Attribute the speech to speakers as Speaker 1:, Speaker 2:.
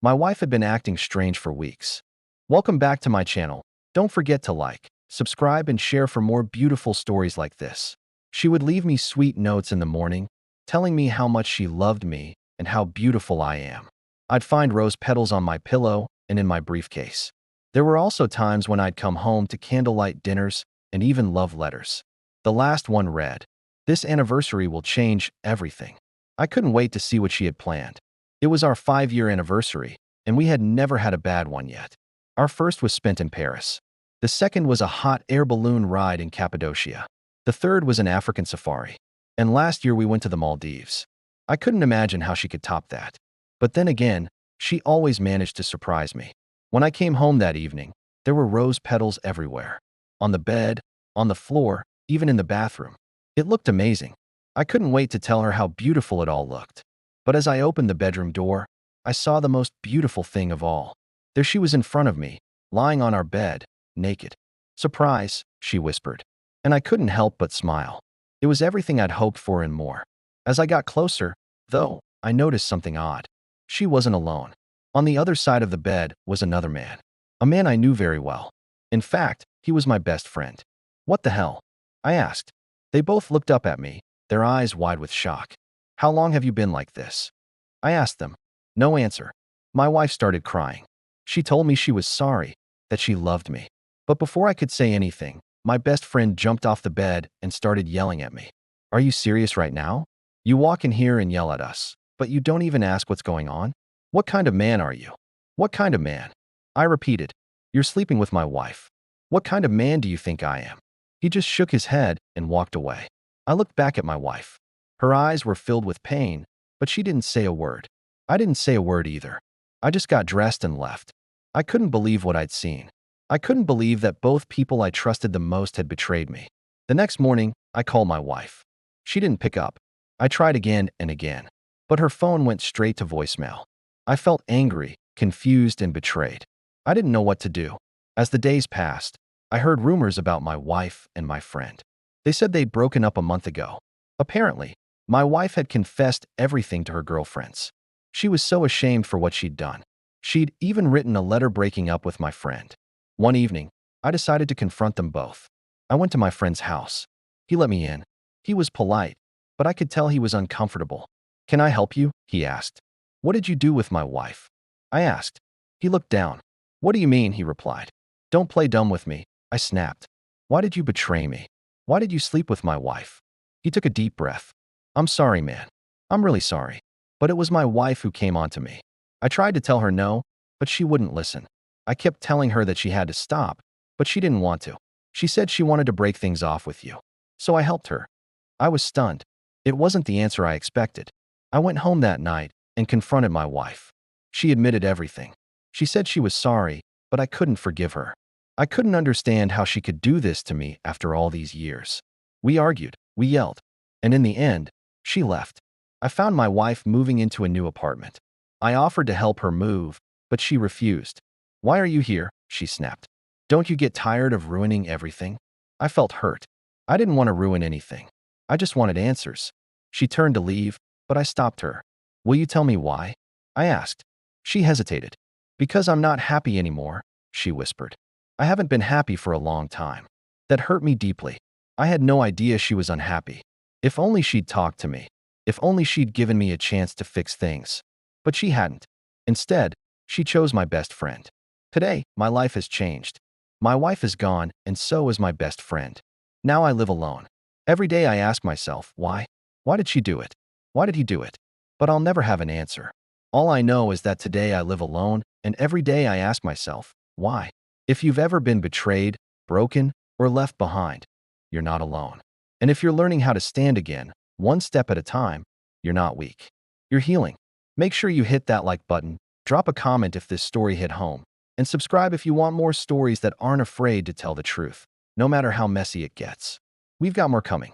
Speaker 1: My wife had been acting strange for weeks. Welcome back to my channel. Don't forget to like, subscribe, and share for more beautiful stories like this. She would leave me sweet notes in the morning, telling me how much she loved me and how beautiful I am. I'd find rose petals on my pillow and in my briefcase. There were also times when I'd come home to candlelight dinners and even love letters. The last one read, "This anniversary will change everything." I couldn't wait to see what she had planned. It was our 5-year anniversary, and we had never had a bad one yet. Our first was spent in Paris. The second was a hot air balloon ride in Cappadocia. The third was an African safari. And last year we went to the Maldives. I couldn't imagine how she could top that. But then again, she always managed to surprise me. When I came home that evening, there were rose petals everywhere. On the bed, on the floor, even in the bathroom. It looked amazing. I couldn't wait to tell her how beautiful it all looked. But as I opened the bedroom door, I saw the most beautiful thing of all. There she was in front of me, lying on our bed, naked. "Surprise," she whispered. And I couldn't help but smile. It was everything I'd hoped for and more. As I got closer, though, I noticed something odd. She wasn't alone. On the other side of the bed was another man. A man I knew very well. In fact, he was my best friend. "What the hell?" I asked. They both looked up at me, their eyes wide with shock. "How long have you been like this?" I asked them. No answer. My wife started crying. She told me she was sorry, that she loved me. But before I could say anything, my best friend jumped off the bed and started yelling at me. "Are you serious right now? You walk in here and yell at us, but you don't even ask what's going on? What kind of man are you?" "What kind of man?" I repeated. "You're sleeping with my wife. What kind of man do you think I am?" He just shook his head and walked away. I looked back at my wife. Her eyes were filled with pain, but she didn't say a word. I didn't say a word either. I just got dressed and left. I couldn't believe what I'd seen. I couldn't believe that both people I trusted the most had betrayed me. The next morning, I called my wife. She didn't pick up. I tried again and again, but her phone went straight to voicemail. I felt angry, confused, and betrayed. I didn't know what to do. As the days passed, I heard rumors about my wife and my friend. They said they'd broken up a month ago. Apparently, my wife had confessed everything to her girlfriends. She was so ashamed for what she'd done. She'd even written a letter breaking up with my friend. One evening, I decided to confront them both. I went to my friend's house. He let me in. He was polite, but I could tell he was uncomfortable. "Can I help you?" he asked. "What did you do with my wife?" I asked. He looked down. "What do you mean?" he replied. "Don't play dumb with me," I snapped. "Why did you betray me? Why did you sleep with my wife?" He took a deep breath. "I'm sorry, man. I'm really sorry. But it was my wife who came on to me. I tried to tell her no, but she wouldn't listen. I kept telling her that she had to stop, but she didn't want to. She said she wanted to break things off with you. So I helped her." I was stunned. It wasn't the answer I expected. I went home that night and confronted my wife. She admitted everything. She said she was sorry, but I couldn't forgive her. I couldn't understand how she could do this to me after all these years. We argued, we yelled, and in the end, she left. I found my wife moving into a new apartment. I offered to help her move, but she refused. "Why are you here?" she snapped. "Don't you get tired of ruining everything?" I felt hurt. I didn't want to ruin anything. I just wanted answers. She turned to leave, but I stopped her. "Will you tell me why?" I asked. She hesitated. "Because I'm not happy anymore," she whispered. "I haven't been happy for a long time." That hurt me deeply. I had no idea she was unhappy. If only she'd talked to me. If only she'd given me a chance to fix things. But she hadn't. Instead, she chose my best friend. Today, my life has changed. My wife is gone, and so is my best friend. Now I live alone. Every day I ask myself, why? Why did she do it? Why did he do it? But I'll never have an answer. All I know is that today I live alone, and every day I ask myself, why? If you've ever been betrayed, broken, or left behind, you're not alone. And if you're learning how to stand again, one step at a time, you're not weak. You're healing. Make sure you hit that like button, drop a comment if this story hit home, and subscribe if you want more stories that aren't afraid to tell the truth, no matter how messy it gets. We've got more coming.